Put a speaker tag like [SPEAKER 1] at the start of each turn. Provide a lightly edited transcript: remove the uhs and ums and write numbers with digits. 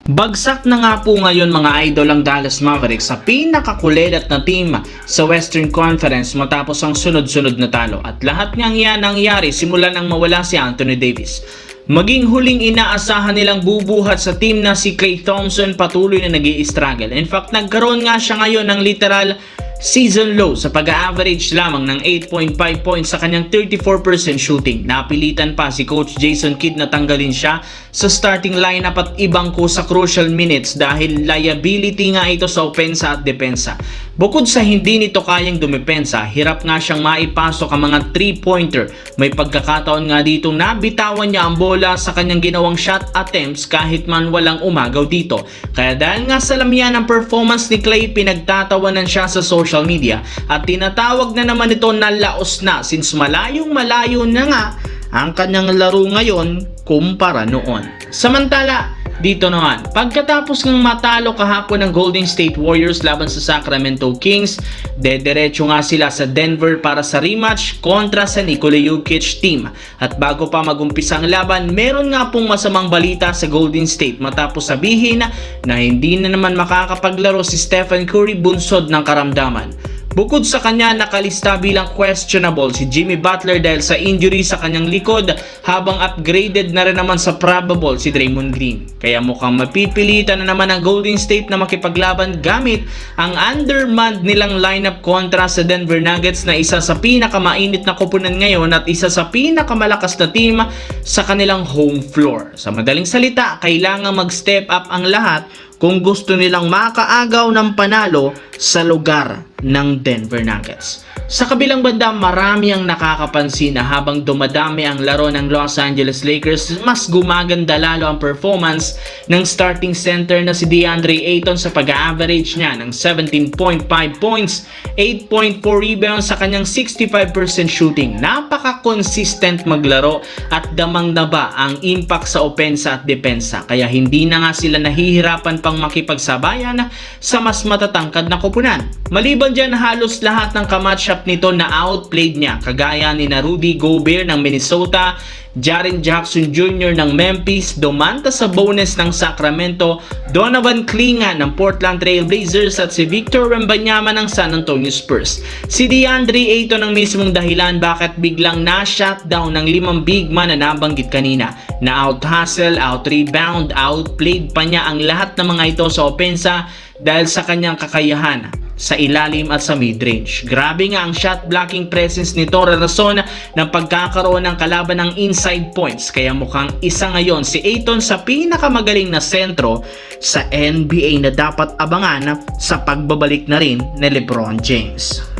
[SPEAKER 1] Bagsak na nga po ngayon mga idol ang Dallas Mavericks sa pinakakulilat na team sa Western Conference matapos ang sunod-sunod na talo. At lahat ngang yan nangyari simula nang mawala si Anthony Davis. Maging huling inaasahan nilang bubuhat sa team na si Klay Thompson patuloy na nag-i-struggle. In fact, nagkaroon nga siya ngayon ng literal season low sa pag-average lamang ng 8.5 points sa kanyang 34% shooting. Napilitan pa si Coach Jason Kidd na tanggalin siya sa starting lineup at ibangko sa crucial minutes dahil liability nga ito sa opensa at depensa. Bukod sa hindi nito kayang dumepensa, hirap nga siyang maipasok ang mga 3-pointer. May pagkakataon nga dito na bitawan niya ang bola sa kanyang ginawang shot attempts kahit man walang umagaw dito. Kaya dahil nga sa lamian ng performance ni Klay, pinagtatawanan siya sa social media at tinatawag na naman ito na laos na since malayong malayo na nga ang kanyang laro ngayon kumpara noon. Samantala, dito naman, pagkatapos ng matalo kahapon ng Golden State Warriors laban sa Sacramento Kings, dediretso nga sila sa Denver para sa rematch kontra sa Nikola Jokic team. At bago pa magumpisa ang laban, meron nga pong masamang balita sa Golden State matapos sabihin na hindi na naman makakapaglaro si Stephen Curry bunsod ng karamdaman. Bukod sa kanya, nakalista bilang questionable si Jimmy Butler dahil sa injury sa kanyang likod habang upgraded na rin naman sa probable si Draymond Green. Kaya mukhang mapipilitan na naman ang Golden State na makipaglaban gamit ang undermanned nilang lineup kontra sa Denver Nuggets na isa sa pinakamainit na koponan ngayon at isa sa pinakamalakas na team sa kanilang home floor. Sa madaling salita, kailangan mag-step up ang lahat kung gusto nilang makaagaw ng panalo sa lugar ng Denver Nuggets. Sa kabilang banda, marami ang nakakapansin na habang dumadami ang laro ng Los Angeles Lakers, mas gumaganda lalo ang performance ng starting center na si DeAndre Ayton sa pag-average niya ng 17.5 points, 8.4 rebounds sa kanyang 65% shooting. Napaka-consistent maglaro at damang-daba ang impact sa opensa at depensa. Kaya hindi na nga sila nahihirapan pang makipagsabayan sa mas matatangkad na koponan. Maliban dyan, halos lahat ng kamatchup nito na outplayed niya, kagaya ni Rudy Gobert ng Minnesota, Jaren Jackson Jr. ng Memphis, Domantas Sabonis ng Sacramento, Donovan Clingan ng Portland Trail Blazers at si Victor Wembanyama ng San Antonio Spurs. Si DeAndre Ayton ang mismong dahilan bakit biglang na-shutdown ng 5 big man na nabanggit kanina. Na out-hustle, out-rebound, outplayed pa niya ang lahat ng mga ito sa opensa dahil sa kanyang kakayahan sa ilalim at sa mid-range. Grabe nga ang shot blocking presence nito, rason ng pagkakaroon ng kalaban ng inside points. Kaya mukhang isa ngayon si Ayton sa pinakamagaling na sentro sa NBA na dapat abangan sa pagbabalik na rin ni LeBron James.